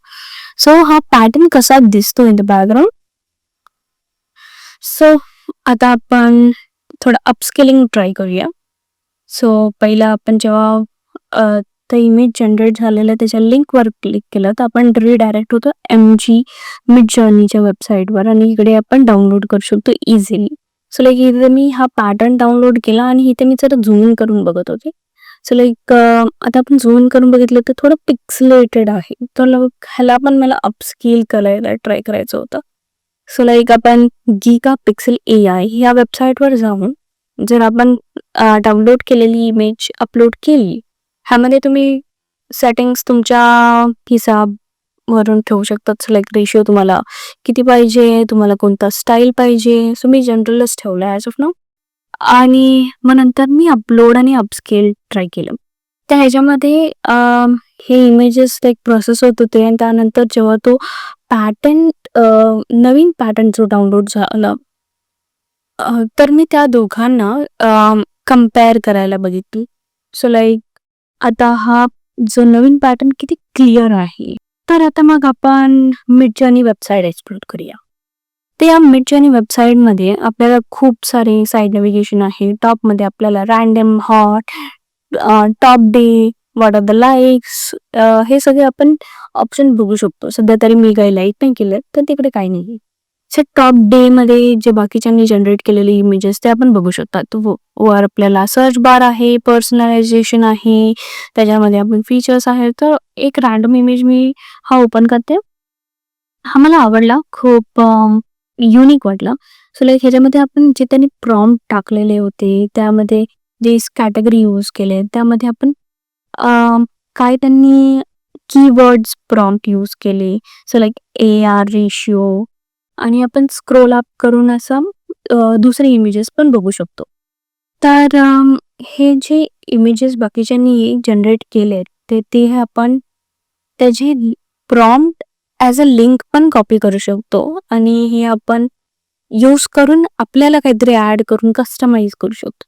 सो हा पॅटर्न कसा दिसतो इन द बॅकग्राऊंड. सो आता आपण थोडं अपस्केलिंग ट्राय करूया. सो पहिला आपण जेव्हा ते इमेज जनरेट झालेलं त्याच्या लिंकवर क्लिक केलं तर आपण रिडायरेक्ट होतो MG मिड जर्नीच्या वेबसाईटवर आणि इकडे आपण डाउनलोड करू शकतो इझिली. सो लाईक इथे मी हा पॅटर्न डाउनलोड केला आणि इथे मी जरा झूम इन करून बघत होते. सो लाईक आता आपण झूम इन करून बघितलं तर थोडं पिक्सलेटेड आहे, तर ह्याला पण मला अपस्केल करायला ट्राय करायचं होतं. सो लाईक आपण गिगा पिक्सेल AI ह्या वेबसाईटवर जाऊन जर आपण डाउनलोड केलेली इमेज अपलोड केली, ह्यामध्ये तुम्ही सेटिंग्स तुमच्या हिसाबवरून ठेवू शकतात. लाईक रेशिओ तुम्हाला किती पाहिजे, तुम्हाला कोणता स्टाईल पाहिजे. सो मी जनरलच ठेवला ॲज ऑफ नाऊ आणि मग नंतर मी अपलोड आणि अपस्केल ट्राय केलं. त्या ह्याच्यामध्ये हे इमेजेस लाईक प्रोसेस होत होते आणि त्यानंतर जेव्हा तो पॅटर्न नवीन पॅटर्न जो डाउनलोड झाला तर मी त्या दोघांना कम्पेअर करायला बघितली. सो लाईक आता हा जो नवीन पॅटर्न किती क्लिअर आहे. तर आता मग आपण मिडजर्नी वेबसाईट एक्सप्लोर करूया. तर या मिडजर्नी वेबसाईटमध्ये आपल्याला खूप सारे साईड नेव्हिगेशन आहे. टॉपमध्ये आपल्याला random, hot, top day, what are the likes, हे सगळे आपण ऑप्शन बघू शकतो. सध्या तरी मी काही लाईक नाही केलं तर तिकडे काही नाही. सो टॉप डे मध्ये जे बाकीच्यांनी जनरेट केलेले इमेजेस ते आपण बघू शकतात. वर आपल्याला सर्च बार आहे, पर्सनलायझेशन आहे, त्याच्यामध्ये आपण फीचर्स आहेत. तर एक रॅन्डम इमेज मी हा ओपन करते. हा मला आवडला, खूप युनिक वाटला. सो लाईक ह्याच्यामध्ये आपण जे त्यांनी प्रॉम्प्ट टाकलेले होते त्यामध्ये जे कॅटेगरी यूज केले त्यामध्ये आपण काय त्यांनी कीवर्ड्स प्रॉम्प्ट यूज केले. सो लाईक AR रेशिओ आणि आपण स्क्रोल अप करून असं दुसरे इमेजेस पण बघू शकतो. तर हे जे इमेजेस बाकीच्यांनी जनरेट केले ते आपण त्याचे प्रॉम्प्ट ॲज अ लिंक पण कॉपी करू शकतो आणि हे आपण यूज करून आपल्याला काहीतरी ॲड करून कस्टमाइज करू शकतो.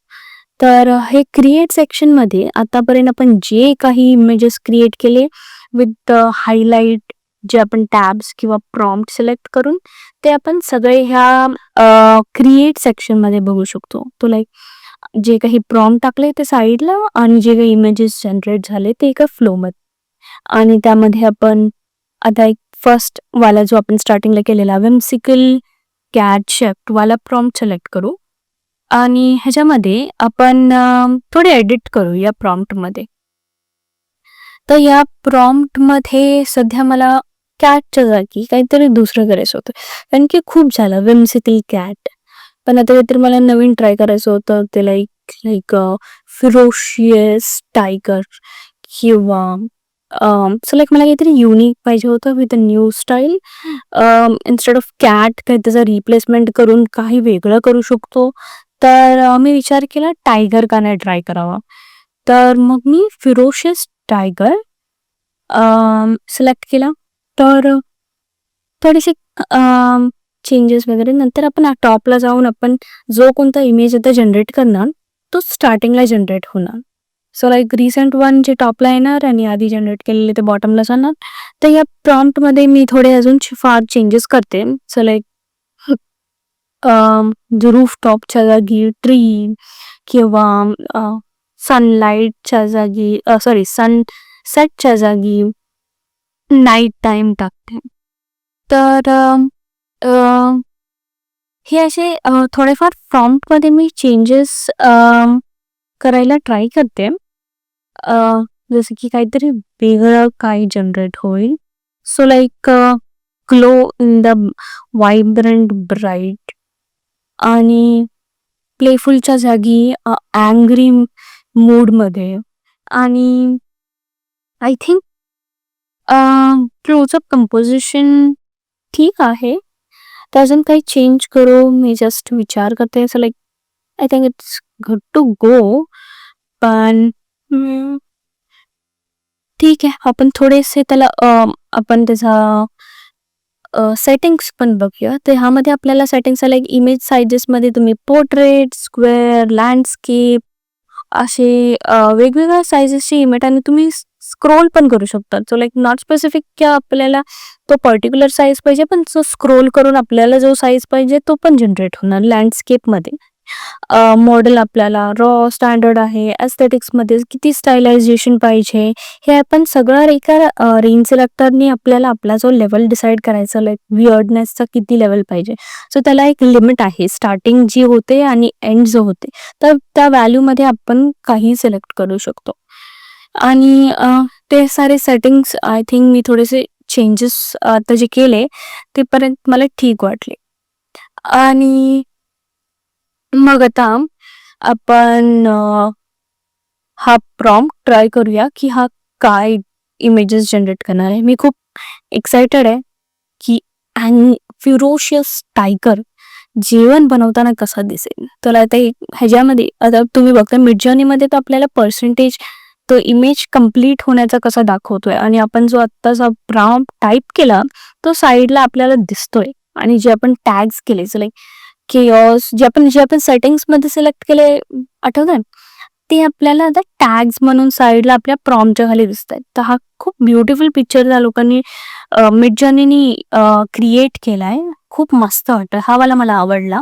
तर हे क्रिएट सेक्शनमध्ये आतापर्यंत आपण जे काही इमेजेस क्रिएट केले विथ हायलाइट, जे आपण टॅब्स किंवा प्रॉम्प्ट सिलेक्ट करून ते आपण सगळे ह्या क्रिएट सेक्शनमध्ये बघू शकतो. तो लाईक जे काही प्रॉम्प्ट टाकले ते साईडला आणि जे काही इमेजेस जनरेट झाले ते एका फ्लोमध्ये. आणि त्यामध्ये आपण आता एक फर्स्ट वाला जो आपण स्टार्टिंगला केलेला whimsical कॅट शेफ्ट वाला प्रॉम्प्ट सिलेक्ट करू आणि ह्याच्यामध्ये आपण थोडे एडिट करू या प्रॉम्प्टमध्ये. तर या प्रॉम्प्टमध्ये सध्या मला कॅटच्या जागी काहीतरी दुसरं करायचं होतं, कारण की खूप झालं whimsical कॅट. पण आता काहीतरी मला नवीन ट्राय करायचं होतं, ते लाईक लाईक फिरोशियस टायगर किंवा सो लाईक मला काहीतरी युनिक पाहिजे होतं with a new style. Instead of cat काही त्याचा रिप्लेसमेंट करून काही वेगळं करू शकतो. तर मी विचार केला टायगर का नाही ट्राय करावा. तर मग मी फिरोशियस टायगर सिलेक्ट केला. तर थोडेसे चेंजेस वगैरे नंतर आपण टॉपला जाऊन आपण जो कोणता इमेज आता जनरेट करणार तो स्टार्टिंगला जनरेट होणार. सो लाईक रिसेंट वन जे टॉपला येणार आणि आधी जनरेट केलेले ते बॉटमला जाणार. तर या प्रॉम्प्टमध्ये मी थोडे अजून फार चेंजेस करते. सो लाईक रूफटॉपच्या जागी ट्री किंवा सनलाईटच्या जागी सनसेटच्या जागी नाईट टाईम टाकते. तर हे असे थोडेफार प्रॉम्प्टमध्ये मी चेंजेस करायला ट्राय करते. जसं की काहीतरी वेगळं काही जनरेट होईल. So like glow in the vibrant bright आणि प्लेफुलच्या जागी अँग्री मूडमध्ये आणि आय थिंक क्लोजअप कंपोजिशन ठीक आहे. तर अजून काही चेंज करू मी जस्ट विचार करते. So like I think it's good to go. पण ठीक आहे, आपण थोडेसे त्याला आपण त्याचा सेटिंग्स पण बघूया. तर ह्यामध्ये आपल्याला सेटिंग्स लाईक इमेज साईजेसमध्ये तुम्ही पोर्ट्रेट, स्क्वेअर, लँडस्केप असे वेगवेगळ्या साईजेसचे इमेज आणि तुम्ही स्क्रोल पण करू शकता. सो लाईक नॉट स्पेसिफिक की आपल्याला तो पर्टिक्युलर साईज पाहिजे, पण जो स्क्रोल करून आपल्याला जो साईज पाहिजे तो पण जनरेट होणार लँडस्केपमध्ये. मॉडेल आपल्याला रॉ स्टँडर्ड आहे, एस्थेटिक्समध्ये किती स्टायलायझेशन पाहिजे हे आपण सगळं एका रेंज सिलेक्टरनी आपल्याला आपला जो लेवल डिसाईड करायचा लाईक वियर्डनेसचा किती लेवल पाहिजे. सो त्याला एक लिमिट आहे, स्टार्टिंग जी होते आणि एंड जो होते. तर त्या व्हॅल्यूमध्ये आपण काही सिलेक्ट करू शकतो. आणि ते सारे सेटिंग्स आय थिंक मी थोडेसे चेंजेस आता जे केले ते पर्यंत मला ठीक वाटले. आणि मग आता आपण हा प्रॉम्प्ट ट्राय करूया की हा काय इमेजेस जनरेट करणार आहे. मी खूप एक्सायटेड आहे की फिरोशियस टायगर जेवण बनवताना कसा दिसेल. तर आता ह्याच्यामध्ये आता तुम्ही बघता मिडजर्नीमध्ये तर आपल्याला पर्सेंटेज तो इमेज कम्प्लीट होण्याचा कसा दाखवतोय आणि आपण जो आत्ताचा प्रॉम्प्ट टाईप केला तो साईडला आपल्याला दिसतोय. आणि जे आपण टॅग्स केले लाईक केऑस जे आपण सेटिंग्समध्ये सिलेक्ट केले आठवतं ते आपल्याला आता टॅग्स म्हणून साईडला आपल्या प्रॉम्प्टच्या खाली दिसत आहेत. तर हा खूप ब्युटिफुल पिक्चर त्या लोकांनी मिडजर्नीनी क्रिएट केलाय. खूप मस्त वाटतं, हा वाला मला आवडला.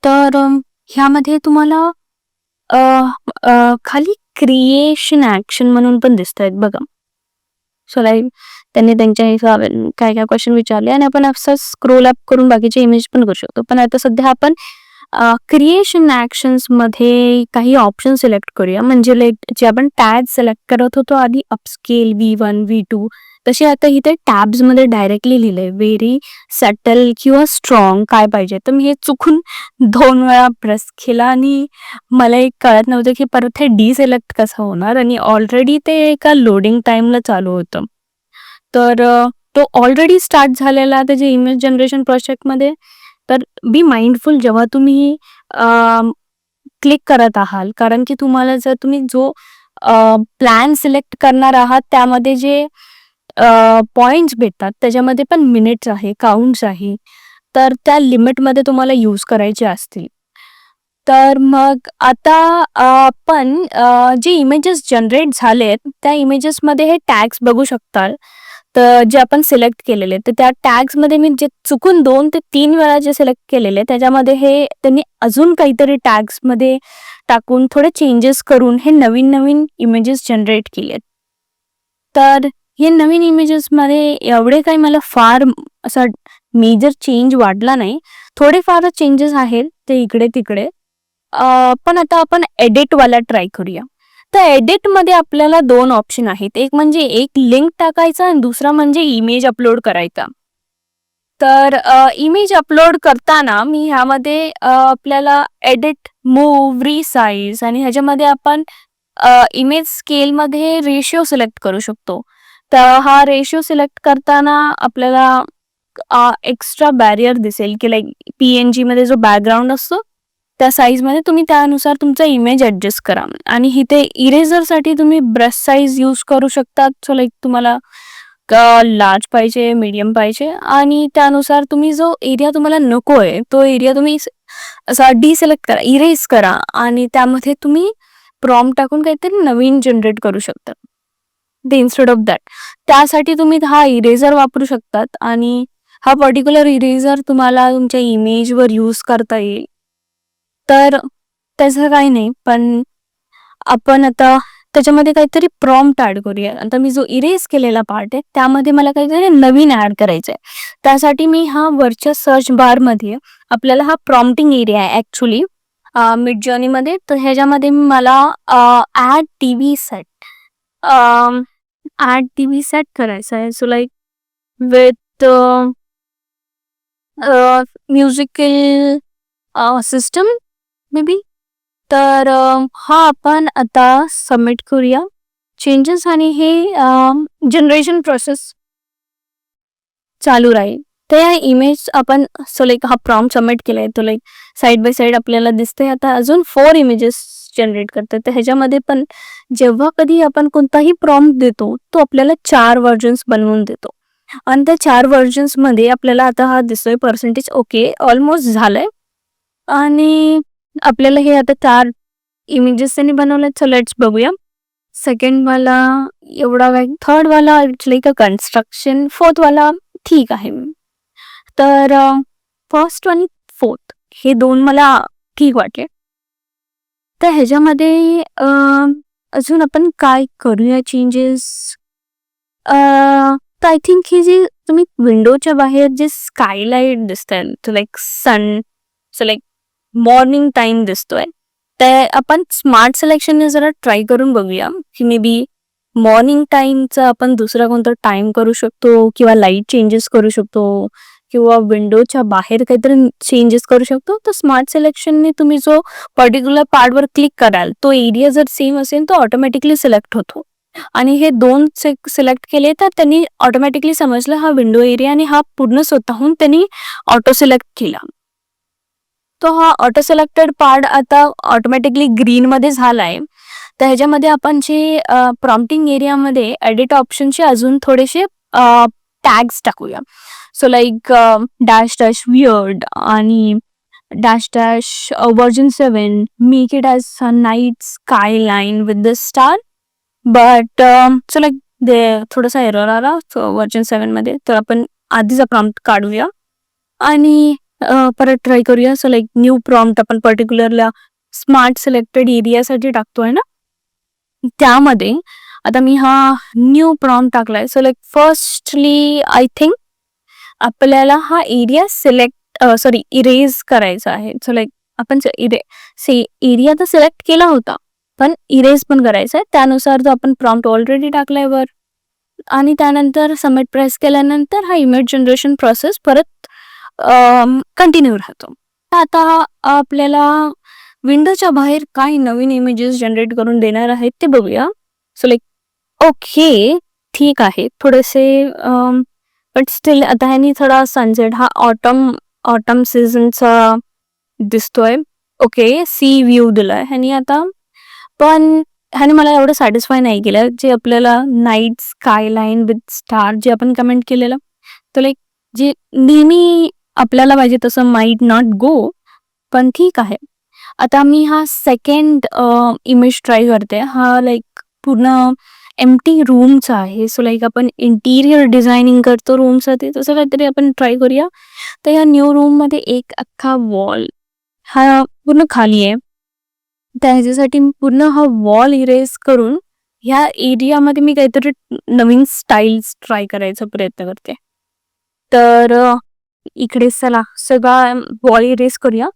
तर ह्यामध्ये तुम्हाला खाली क्रिएशन ॲक्शन म्हणून पण दिसत आहेत बघा. सो लाईक त्यांनी त्यांच्या हिशोबाने काय काय क्वेश्चन विचारले आणि आपण असं स्क्रोल अप करून बाकीचे इमेज पण करू शकतो. पण आता सध्या आपण क्रिएशन ॲक्शन्समध्ये काही ऑप्शन सिलेक्ट करूया. म्हणजे लाईक जे आपण टॅग सिलेक्ट करत होतो आधी अपस्केल V1 V2 तसे आता इथे टॅब्समध्ये डायरेक्टली लिहिलंय व्हेरी सटल किंवा स्ट्रॉंग काय पाहिजे. तर मी हे चुकून 2 वेळा प्रेस केला आणि मला एक कळत नव्हतं की परत हे डिसिलेक्ट कसं होणार आणि ऑलरेडी ते एका लोडिंग टाईमला चालू होतं. तर तो ऑलरेडी स्टार्ट झालेला त्याचे इमेज जनरेशन प्रोजेक्टमध्ये. तर बी माइंडफुल जेव्हा तुम्ही क्लिक करत आहात, कारण की तुम्हाला जर तुम्ही जो प्लॅन सिलेक्ट करणार आहात त्यामध्ये जे पॉइंट्स भेटतात, त्याच्यामध्ये पण मिनिट्स आहे, काउंट्स आहे. तर त्या लिमिटमध्ये तुम्हाला यूज करायचे असतील. तर मग आता आपण जे इमेजेस जनरेट झालेत, त्या इमेजेसमध्ये हे टॅग्स बघू शकताल. तर जे आपण सिलेक्ट केलेले, तर त्या टॅग्समध्ये मी जे चुकून 2 ते 3 वेळा जे सिलेक्ट केलेले, त्याच्यामध्ये हे त्यांनी अजून काहीतरी टॅग्समध्ये टाकून थोडे चेंजेस करून हे नवीन-नवीन इमेजेस जनरेट केलेत. तर हे नवीन इमेजेसमध्ये एवढे काही मला फार असा मेजर चेंज वाटला नाही. थोडेफार चेंजेस आहेत ते इकडे-तिकडे. पण आता आपण एडिटवाला ट्राय करूया. तर एडिटमध्ये आपल्याला 2 ऑप्शन आहेत. एक म्हणजे एक लिंक टाकायचा आणि दुसरा म्हणजे इमेज अपलोड करायचा. तर इमेज अपलोड करताना मी ह्यामध्ये आपल्याला एडिट, मूव्ह, रिसाइज आणि ह्याच्यामध्ये आपण इमेज स्केलमध्ये रेशिओ सिलेक्ट करू शकतो. तर हा रेशिओ सिलेक्ट करताना आपल्याला एक्स्ट्रा बॅरियर दिसेल की लाईक PNGमध्ये जो बॅकग्राऊंड असतो त्या साईजमध्ये तुम्ही त्यानुसार तुमचा इमेज ॲडजस्ट करा. आणि इथे इरेझरसाठी तुम्ही ब्रश साईज यूज करू शकतात. सो लाईक तुम्हाला लार्ज पाहिजे, मीडियम पाहिजे आणि त्यानुसार तुम्ही जो एरिया तुम्हाला नको आहे तो एरिया तुम्ही असा डिसिलेक्ट करा, इरेज करा आणि त्यामध्ये तुम्ही प्रॉम्प्ट टाकून काहीतरी नवीन जनरेट करू शकता. ते इन्स्टेड ऑफ दॅट त्यासाठी तुम्ही हा इरेझर वापरू शकतात आणि हा पर्टिक्युलर इरेझर तुम्हाला तुमच्या इमेजवर यूज करता येईल. तर त्याचं काही नाही, पण आपण आता त्याच्यामध्ये काहीतरी प्रॉम्प्ट ॲड करूया. आता मी जो इरेज केलेला पार्ट आहे त्यामध्ये मला काहीतरी नवीन ॲड करायचं आहे. त्यासाठी मी हा वरच्या सर्च बारमध्ये आपल्याला हा प्रॉम्प्टिंग एरिया आहे ॲक्च्युली मिडजर्नीमध्ये. तर ह्याच्यामध्ये मला ॲड टीव्ही सेट करायचा आहे. So like with musical system may be. तर हा आपण आता सबमिट करूया चेंजेस आणि हे जनरेशन प्रोसेस चालू राहील. तर या इमेज आपण सो लाईक हा प्रॉम्प्ट सबमिट केलाय. तो लाईक साईड बाय साईड आपल्याला दिसतंय. आता अजून 4 इमेजेस जनरेट करतात. तर ह्याच्यामध्ये पण जेव्हा कधी आपण कोणताही प्रॉम्प्ट देतो तो आपल्याला 4 व्हर्जन्स बनवून देतो आणि त्या 4 व्हर्जन्समध्ये आपल्याला आता हा दिसतोय पर्सेंटेज ओके ऑलमोस्ट झालंय आणि आपल्याला हे आता 4 इमेजेस त्यांनी बनवलेत. सो लेट्स बघूया. सेकंड वाला एवढा काय, थर्ड वाला it's like a construction, fourth वाला ठीक आहे. तर फर्स्ट आणि फोर्थ हे 2 मला ठीक वाटले. तर ह्याच्यामध्ये अजून आपण काय करूया चेंजेस. तर आय थिंक ही जी तुम्ही विंडोच्या बाहेर जे स्कायलाईट दिसतंय लाईक सन, सो लाईक मॉर्निंग टाइम दिसतोय, ते आपण स्मार्ट सिलेक्शनने जरा ट्राय करून बघूया की मे बी मॉर्निंग टाइमचा आपण दुसरा कोणता टाइम करू शकतो किंवा लाईट चेंजेस करू शकतो किंवा विंडोच्या बाहेर काहीतरी चेंजेस करू शकतो. तर स्मार्ट सिलेक्शनने तुम्ही जो पर्टिक्युलर पार्टवर क्लिक कराल तो एरिया जर सेम असेल तो ऑटोमॅटिकली सिलेक्ट होतो आणि हे 2 सिलेक्ट केले तर त्यांनी ऑटोमॅटिकली समजलं हा विंडो एरिया आणि हा पूर्ण स्वतःहून त्यांनी ऑटो सिलेक्ट केला. तो हा ऑटो सिलेक्टेड पार्ट आता ऑटोमॅटिकली ग्रीनमध्ये झाला आहे. तर ह्याच्यामध्ये आपण जे प्रॉम्प्टिंग एरियामध्ये एडिट ऑप्शनचे अजून थोडेसे टॅग्स टाकूया. So like dash dash weird आणि dash dash version 7 make it as a night sky line with the star. But so like थोडासा एरर आला व्हर्जन 7मध्ये. तर आपण आधीचा प्रॉम्प्ट काढूया आणि परत ट्राय करूया. सो लाईक न्यू प्रॉम्प्ट आपण पर्टिक्युलरला स्मार्ट सिलेक्टेड एरियासाठी टाकतोय ना, त्यामध्ये आता मी हा न्यू प्रॉम्प्ट टाकलाय. So like firstly I think आपल्याला हा एरिया इरेज करायचा आहे. सो लाईक आपण एरिया तर सिलेक्ट केला होता पण इरेज पण करायचा आहे. त्यानुसार जो आपण प्रॉम्प्ट ऑलरेडी टाकलाय वर आणि त्यानंतर सबमिट प्रेस केल्यानंतर हा इमेज जनरेशन प्रोसेस परत कंटिन्यू राहतो. आता आपल्याला विंडोच्या बाहेर काय नवीन इमेजेस जनरेट करून देणार आहेत ते बघूया. सो लाईक ओके ठीक आहे थोडेसे बट स्टील आता ह्यानी थोडा सनसेट हा ऑटम सीझनचा दिसतोय. ओके सी व्ह्यू दिलाय ह्यानी आता, पण ह्याने मला एवढं सॅटिस्फाय नाही केलं. जे आपल्याला नाईट स्कायलाईन विथ स्टार जे आपण कमेंट केलेलं, तर लाईक जे नेहमी आपल्याला पाहिजे तसं माईट नॉट गो, पण ठीक आहे. आता मी हा सेकंड इमेज ट्राय करते. हा लाईक पूर्ण एम्प्टी रूमचा आहे. सो लाईक आपण इंटिरियर डिझायनिंग करतो रूमसाठी, तसं काहीतरी आपण ट्राय करूया. तर या न्यू रूममध्ये एक अख्खा वॉल हा पूर्ण खाली आहे. त्या ह्याच्यासाठी मी पूर्ण हा वॉल इरेज करून ह्या एरियामध्ये मी काहीतरी नवीन स्टाईल्स ट्राय करायचा प्रयत्न करते. तर इकडे चला सगळा वॉल इरेज करूया.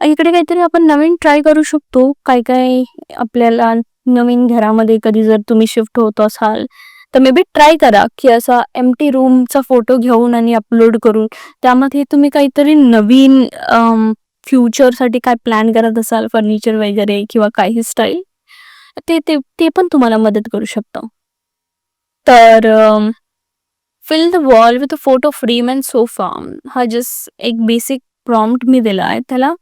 इकडे काहीतरी आपण नवीन ट्राय करू शकतो. काय काय आपल्याला नवीन घरामध्ये कधी जर तुम्ही शिफ्ट होत असाल तर मे बी ट्राय करा की असा एम्प्टी रूमचा फोटो घेऊन आणि अपलोड करून त्यामध्ये तुम्ही काहीतरी नवीन फ्युचरसाठी काय प्लॅन करत असाल, फर्निचर वगैरे किंवा काही स्टाईल, ते ते ते पण तुम्हाला मदत करू शकतं. तर fill the wall with a photo frame and sofa हा जस्ट एक बेसिक प्रॉम्प्ट मी दिला आहे त्याला.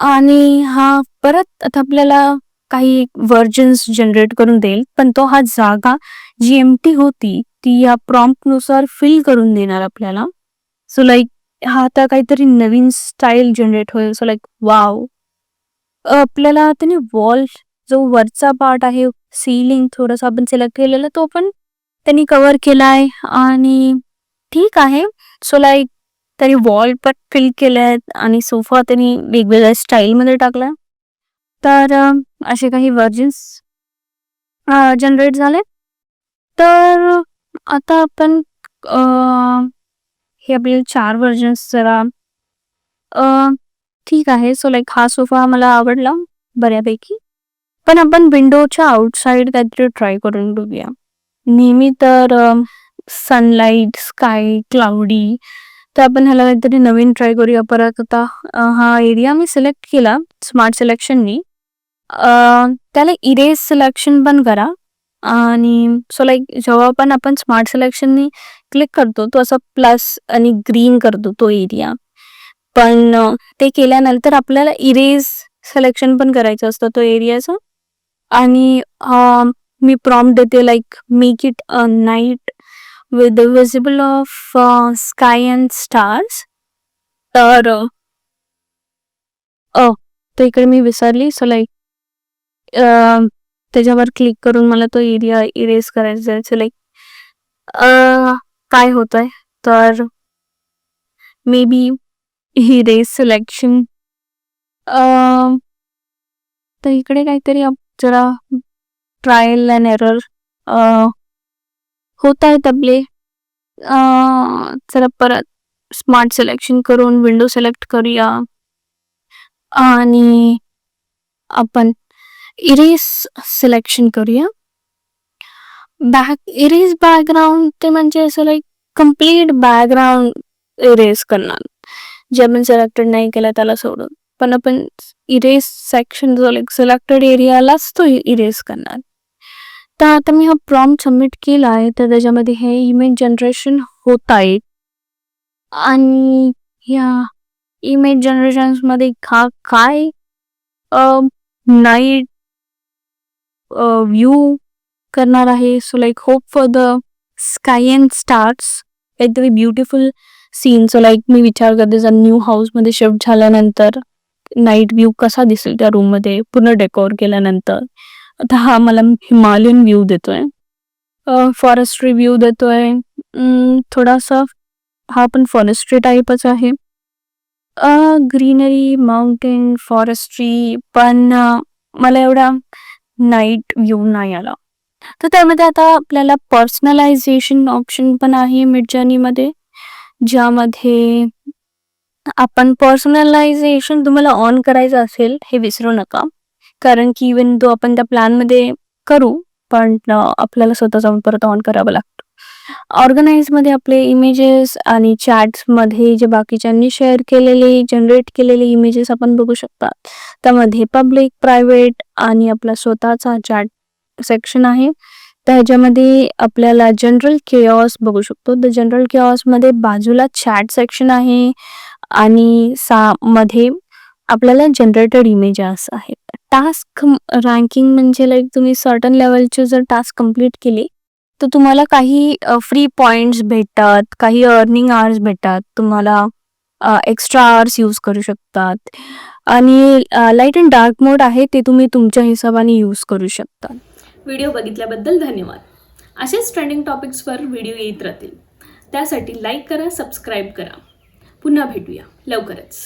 आणि हा परत आता आपल्याला काही व्हर्जन्स जनरेट करून देईल, पण तो हा जागा जी एम्प्टी होती ती या प्रॉम्प्टनुसार फिल करून देणार आपल्याला. सो लाईक हा आता काहीतरी नवीन स्टाईल जनरेट होईल. सो लाईक वाव, आपल्याला त्याने वॉल जो वरचा पार्ट आहे, सीलिंग थोडासा आपण सिलेक्ट केलेला तो पण त्यांनी कव्हर केलाय आणि ठीक आहे. सो लाईक त्यांनी वॉल पण फिल केले आणि सोफा त्यांनी वेगवेगळ्या स्टाईलमध्ये टाकला. तर असे काही व्हर्जन्स जनरेट झाले. तर आता आपण हे आपले 4 व्हर्जन्स जरा ठीक आहे. सो लाईक हा सोफा मला आवडला बऱ्यापैकी. पण आपण विंडोच्या आउटसाईड काहीतरी ट्राय करून बघूया. नेहमी तर सनलाईट, स्काय, क्लाउडी, तर आपण ह्याला काहीतरी नवीन ट्राय करूया. परत आता हा एरिया मी सिलेक्ट केला स्मार्ट सिलेक्शननी. त्याला इरेज सिलेक्शन पण करा आणि सो लाईक जेव्हा पण आपण स्मार्ट सिलेक्शननी क्लिक करतो तो असा प्लस आणि ग्रीन करतो तो एरिया. पण ते केल्यानंतर आपल्याला इरेज सिलेक्शन पण करायचं असतं तो एरियाचं. आणि मी प्रॉम्प्ट देते like make it a night with the visible of sky and stars. तर तर इकडे मी विसरली. सो लाईक त्याच्यावर क्लिक करून मला तो एरिया इरेज करायचा आहे. सो लाईक काय होत आहे तर मे बी इरेज सिलेक्शन. तर इकडे काहीतरी जरा ट्रायल अँड एरर होत आहेत आपले. चला परत स्मार्ट सिलेक्शन करून विंडो सिलेक्ट करूया आणि आपण इरेज सिलेक्शन करूया. इरेज बॅकग्राऊंड ते म्हणजे असं लाईक कम्प्लीट बॅकग्राऊंड इरेज करणार, जे आपण सिलेक्टेड नाही केलं त्याला सोडून. पण आपण इरेज सेक्शन जो लाईक सिलेक्टेड एरियालाच तो इरेज करणार. तर आता मी हा प्रॉम्प्ट सबमिट केला आहे तर त्याच्यामध्ये हे इमेज जनरेशन होत आहे. आणि ह्या इमेज जनरेशन्समध्ये हा काय नाईट व्ह्यू करणार आहे. So like hope for the sky and stars, काहीतरी ब्युटिफुल सीन. सो लाईक मी विचार करते जर न्यू हाऊसमध्ये शिफ्ट झाल्यानंतर नाईट व्ह्यू कसा दिसेल त्या रूममध्ये पूर्ण डेकोर केल्यानंतर. आता हा मला हिमालयन व्ह्यू देतोय, फॉरेस्ट्री व्ह्यू देतोय. थोडासा हा पण फॉरेस्ट्री टाईपच आहे. ग्रीनरी, माउंटेन, फॉरेस्ट्री, पण मला एवढा नाईट व्ह्यू नाही आला. तर त्यामध्ये आता आपल्याला पर्सनलायझेशन ऑप्शन पण आहे मिडजर्नीमध्ये, ज्यामध्ये आपण पर्सनलायझेशन तुम्हाला ऑन करायचं असेल हे विसरू नका. कारण की इवन तो आपण त्या प्लॅनमध्ये करू पण आपल्याला स्वतः जाऊन परत ऑन करावं लागतं. ऑर्गनाइजमध्ये आपले इमेजेस आणि चॅट्समध्ये जे बाकीच्यांनी शेअर केलेले जनरेट केलेले इमेजेस आपण बघू शकता. त्यामध्ये पब्लिक, प्रायव्हेट आणि आपला स्वतःचा चॅट सेक्शन आहे. तर ह्याच्यामध्ये आपल्याला जनरल केऑस बघू शकतो. द जनरल केऑसमध्ये बाजूला चॅट सेक्शन आहे आणि मध्ये आपल्याला जनरेटेड इमेजेस आहेत. टास्क रँकिंग म्हणजे लाईक तुम्ही सर्टन लेवलचे जर टास्क कंप्लीट केले तर तुम्हाला काही फ्री पॉईंट्स भेटतात, काही अर्निंग आवर्स भेटतात, तुम्हाला एक्स्ट्रा आवर्स यूज करू शकतात आणि लाईट अँड डार्क मोड आहे ते तुम्ही तुमच्या हिशोबाने यूज करू शकता. व्हिडिओ बघितल्याबद्दल धन्यवाद. असेच ट्रेंडिंग टॉपिक्सवर व्हिडिओ येत राहतील. त्यासाठी लाईक करा, सबस्क्राईब करा. पुन्हा भेटूया लवकरच.